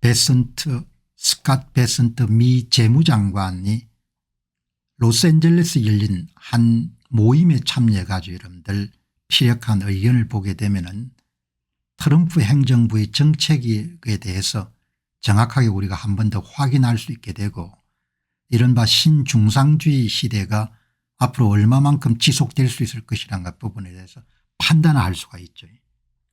스캇 베선트 미 재무장관이 로스앤젤레스에 열린 한 모임에 참여해 가지고 여러분들 피력한 의견을 보게 되면은 트럼프 행정부의 정책에 대해서 정확하게 우리가 한 번 더 확인할 수 있게 되고 이른바 신중상주의 시대가 앞으로 얼마만큼 지속될 수 있을 것이라는 것 부분에 대해서 판단할 수가 있죠.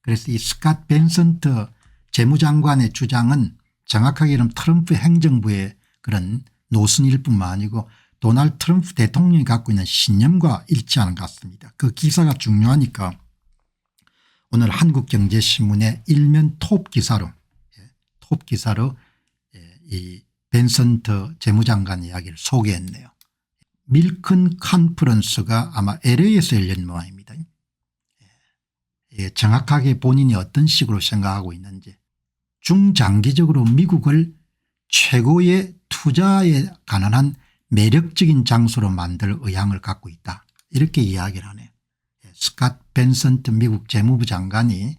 그래서 이 스캇 베선트 재무장관의 주장은 정확하게 이런 트럼프 행정부의 그런 노선일 뿐만 아니고 도널드 트럼프 대통령이 갖고 있는 신념과 일치하는 것 같습니다. 그 기사가 중요하니까 오늘 한국경제신문의 일면 톱 기사로 이 벤선트 재무장관 이야기를 소개했네요. 밀큰 컨퍼런스가 아마 LA에서 열린 모양입니다. 정확하게 본인이 어떤 식으로 생각하고 있는지 중장기적으로 미국을 최고의 투자에 가능한 매력적인 장소로 만들 의향을 갖고 있다. 이렇게 이야기를 하네요. 스캇 벤선트 미국 재무부 장관이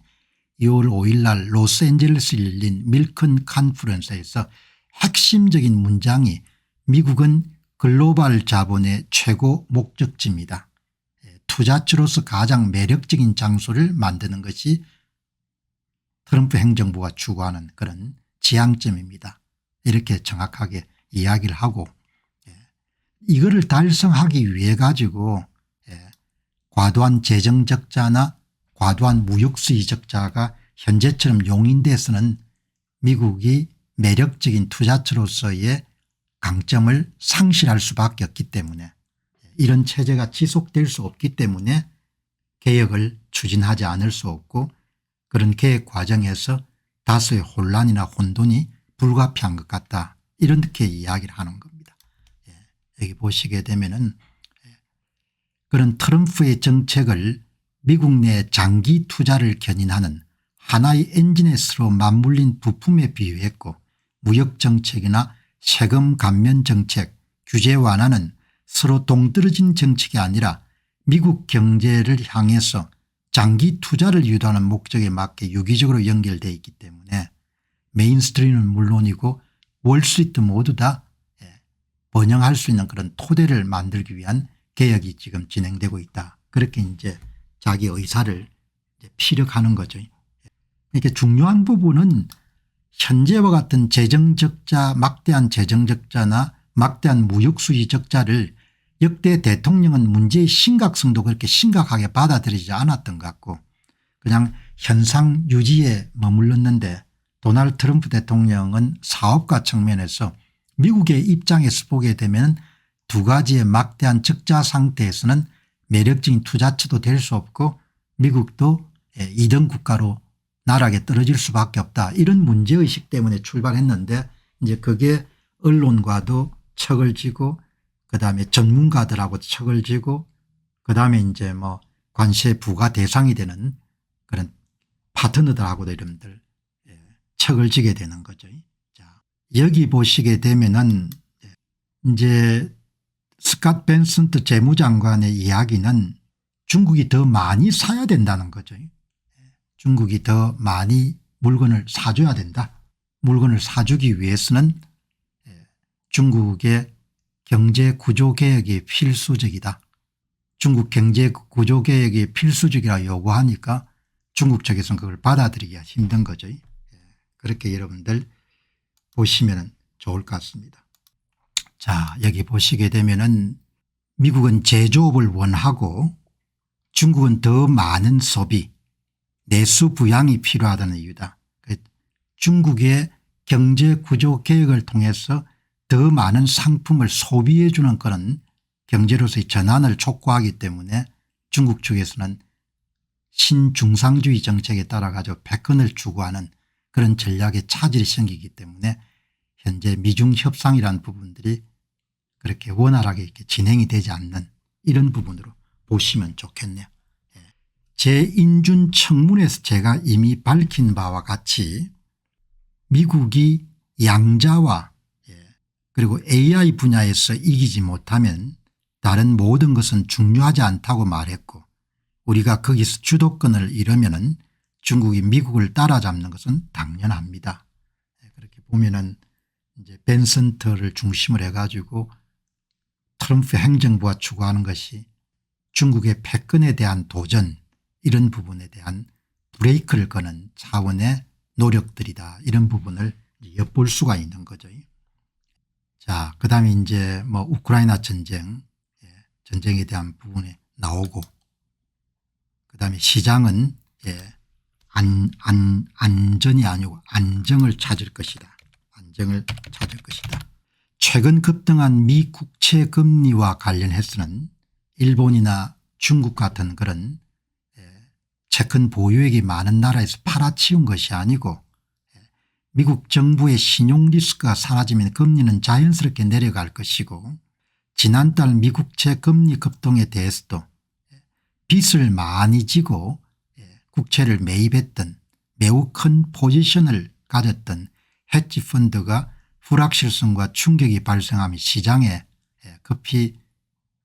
2월 5일 날 로스앤젤레스에 열린 밀큰 컨퍼런스에서 핵심적인 문장이 미국은 글로벌 자본의 최고 목적지입니다. 투자처로서 가장 매력적인 장소를 만드는 것이 트럼프 행정부가 추구하는 그런 지향점입니다. 이렇게 정확하게 이야기를 하고 이거를 달성하기 위해 가지고 과도한 재정 적자나 과도한 무역 수지 적자가 현재처럼 용인돼서는 미국이 매력적인 투자처로서의 강점을 상실할 수밖에 없기 때문에 이런 체제가 지속될 수 없기 때문에 개혁을 추진하지 않을 수 없고 그런 개혁 과정에서 다소의 혼란이나 혼돈이 불가피한 것 같다. 이렇게 이야기를 하는 겁니다. 여기 보시게 되면은 그런 트럼프의 정책을 미국 내 장기 투자를 견인하는 하나의 엔진에 서로 맞물린 부품에 비유했고 무역 정책이나 세금 감면 정책, 규제 완화는 서로 동떨어진 정책이 아니라 미국 경제를 향해서 장기 투자를 유도하는 목적에 맞게 유기적으로 연결되어 있기 때문에 메인스트림은 물론이고 월스트리트 모두 다 번영할 수 있는 그런 토대를 만들기 위한 개혁이 지금 진행되고 있다. 그렇게 이제 자기 의사를 이제 피력하는 거죠. 이렇게 중요한 부분은 현재와 같은 재정적자, 막대한 재정적자나 막대한 무역수지 적자를 역대 대통령은 문제의 심각성도 그렇게 심각하게 받아들이지 않았던 것 같고 그냥 현상 유지에 머물렀는데 도널드 트럼프 대통령은 사업가 측면에서 미국의 입장에서 보게 되면 두 가지의 막대한 적자 상태에서는 매력적인 투자처도 될 수 없고 미국도 2등 국가로 나락에 떨어질 수밖에 없다. 이런 문제의식 때문에 출발했는데 이제 그게 언론과도 척을 지고 그다음에 전문가들하고 척을 지고 그다음에 이제 뭐 관세 부과 대상이 되는 그런 파트너들하고도 이름들 척을 지게 되는 거죠. 자, 여기 보시게 되면은 이제 스캇 벤선트 재무장관의 이야기는 중국이 더 많이 사야 된다는 거죠. 중국이 더 많이 물건을 사줘야 된다. 물건을 사주기 위해서는 중국의 경제구조개혁이 필수적이다. 중국 경제구조개혁이 필수적이라 요구하니까 중국 측에서는 그걸 받아들이기가 힘든 거죠. 그렇게 여러분들 보시면 좋을 것 같습니다. 자, 여기 보시게 되면은 미국은 제조업을 원하고 중국은 더 많은 소비 내수 부양이 필요하다는 이유다. 중국의 경제구조 개혁을 통해서 더 많은 상품을 소비해 주는 그런 경제로서의 전환을 촉구하기 때문에 중국 측에서는 신중상주의 정책에 따라 가지고 패권을 추구하는 그런 전략에 차질이 생기기 때문에 현재 미중 협상이라는 부분들이 그렇게 원활하게 이렇게 진행이 되지 않는 이런 부분으로 보시면 좋겠네요. 제1준 청문회에서 제가 이미 밝힌 바와 같이 미국이 양자와 그리고 AI 분야에서 이기지 못하면 다른 모든 것은 중요하지 않다고 말했고 우리가 거기서 주도권을 잃으면 중국이 미국을 따라잡는 것은 당연합니다. 그렇게 보면은 이제 벤슨트를 중심으로 해가지고 트럼프 행정부가 추구하는 것이 중국의 패권에 대한 도전 이런 부분에 대한 브레이크를 거는 차원의 노력들이다. 이런 부분을 엿볼 수가 있는 거죠. 자, 그다음에 이제 뭐 우크라이나 전쟁, 전쟁에 대한 부분에 나오고, 그다음에 시장은 안전이 아니고 안정을 찾을 것이다. 안정을 찾을 것이다. 최근 급등한 미 국채 금리와 관련해서는 일본이나 중국 같은 그런 채권 보유액이 많은 나라에서 팔아치운 것이 아니고 미국 정부의 신용 리스크가 사라지면 금리는 자연스럽게 내려갈 것이고, 지난달 미국채 금리 급등에 대해서도 빚을 많이 지고 국채를 매입했던 매우 큰 포지션을 가졌던 헤지 펀드가 불확실성과 충격이 발생하며 시장에 급히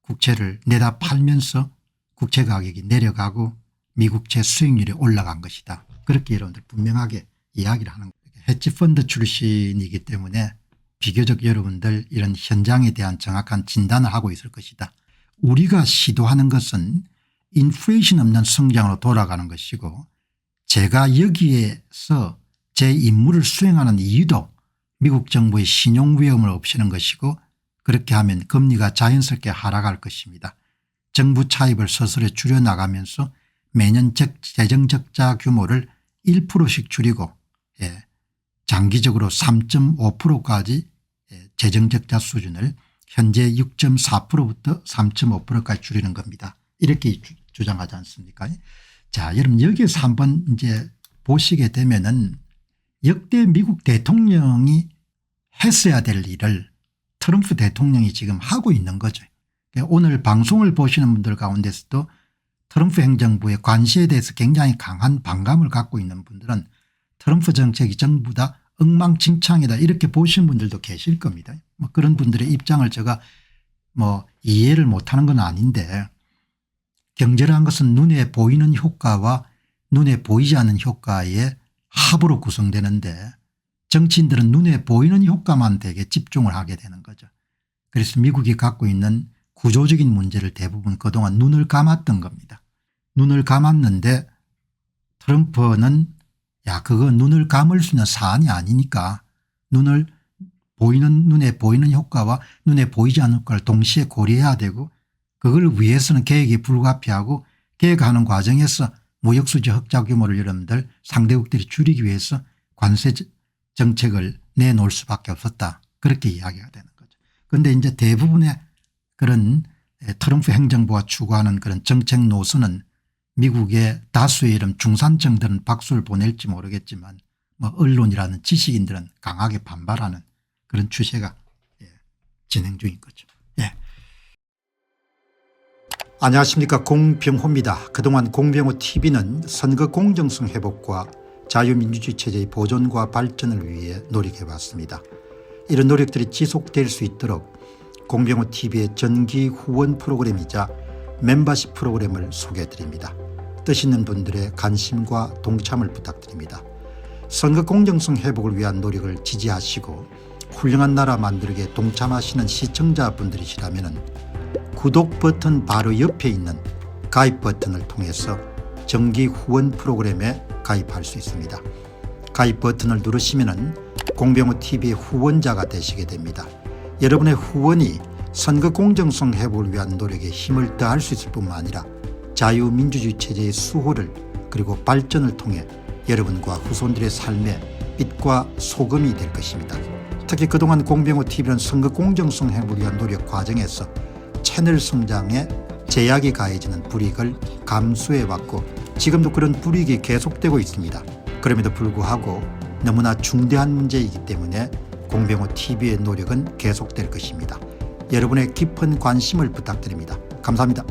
국채를 내다 팔면서 국채 가격이 내려가고 미국채 수익률이 올라간 것이다. 그렇게 여러분들 분명하게 이야기를 하는 거예요. 헤지펀드 출신이기 때문에 비교적 여러분들 이런 현장에 대한 정확한 진단을 하고 있을 것이다. 우리가 시도하는 것은 인플레이션 없는 성장으로 돌아가는 것이고, 제가 여기에서 제 임무를 수행하는 이유도 미국 정부의 신용 위험을 없애는 것이고, 그렇게 하면 금리가 자연스럽게 하락할 것입니다. 정부 차입을 서서히 줄여나가면서 매년 재정 적자 규모를 1%씩 줄이고 장기적으로 3.5%까지 재정적자 수준을 현재 6.4%부터 3.5%까지 줄이는 겁니다. 이렇게 주장하지 않습니까? 자, 여러분 여기에서 한번 이제 보시게 되면은 역대 미국 대통령이 했어야 될 일을 트럼프 대통령이 지금 하고 있는 거죠. 오늘 방송을 보시는 분들 가운데서도 트럼프 행정부의 관시에 대해서 굉장히 강한 반감을 갖고 있는 분들은 트럼프 정책이 전부 다 엉망진창이다 이렇게 보시는 분들도 계실 겁니다. 뭐 그런 분들의 입장을 제가 뭐 이해를 못하는 건 아닌데, 경제라는 것은 눈에 보이는 효과와 눈에 보이지 않는 효과의 합으로 구성되는데, 정치인들은 눈에 보이는 효과만 되게 집중을 하게 되는 거죠. 그래서 미국이 갖고 있는 구조적인 문제를 대부분 그동안 눈을 감았던 겁니다. 눈을 감았는데 트럼프는 그거 눈을 감을 수 있는 사안이 아니니까 눈에 보이는 효과와 눈에 보이지 않는 효과를 동시에 고려해야 되고, 그걸 위해서는 계획이 불가피하고, 계획하는 과정에서 무역수지 흑자 규모를 여러분들 상대국들이 줄이기 위해서 관세 정책을 내놓을 수밖에 없었다. 그렇게 이야기가 되는 거죠. 그런데 이제 대부분의 그런 트럼프 행정부가 추구하는 그런 정책 노선은 미국의 다수의 이런 중산층들은 박수를 보낼지 모르겠지만 뭐 언론이라는 지식인들은 강하게 반발하는 그런 추세가 진행 중인 거죠. 안녕하십니까, 공병호입니다. 그동안 공병호 TV는 선거 공정성 회복과 자유민주주의 체제의 보존과 발전을 위해 노력해왔습니다. 이런 노력들이 지속될 수 있도록 공병호 TV의 정기 후원 프로그램이자 멤버십 프로그램을 소개해드립니다. 뜻 있는 분들의 관심과 동참을 부탁드립니다. 선거 공정성 회복을 위한 노력을 지지하시고 훌륭한 나라 만들기에 동참하시는 시청자분들이시라면 구독 버튼 바로 옆에 있는 가입 버튼을 통해서 정기 후원 프로그램에 가입할 수 있습니다. 가입 버튼을 누르시면 공병호 TV의 후원자가 되시게 됩니다. 여러분의 후원이 선거 공정성 회복을 위한 노력에 힘을 더할 수 있을 뿐만 아니라 자유민주주의 체제의 수호를 그리고 발전을 통해 여러분과 후손들의 삶에 빛과 소금이 될 것입니다. 특히 그동안 공병호 TV는 선거 공정성 회복을 위한 노력 과정에서 채널 성장에 제약이 가해지는 불이익을 감수해왔고 지금도 그런 불이익이 계속되고 있습니다. 그럼에도 불구하고 너무나 중대한 문제이기 때문에 공병호 TV의 노력은 계속될 것입니다. 여러분의 깊은 관심을 부탁드립니다. 감사합니다.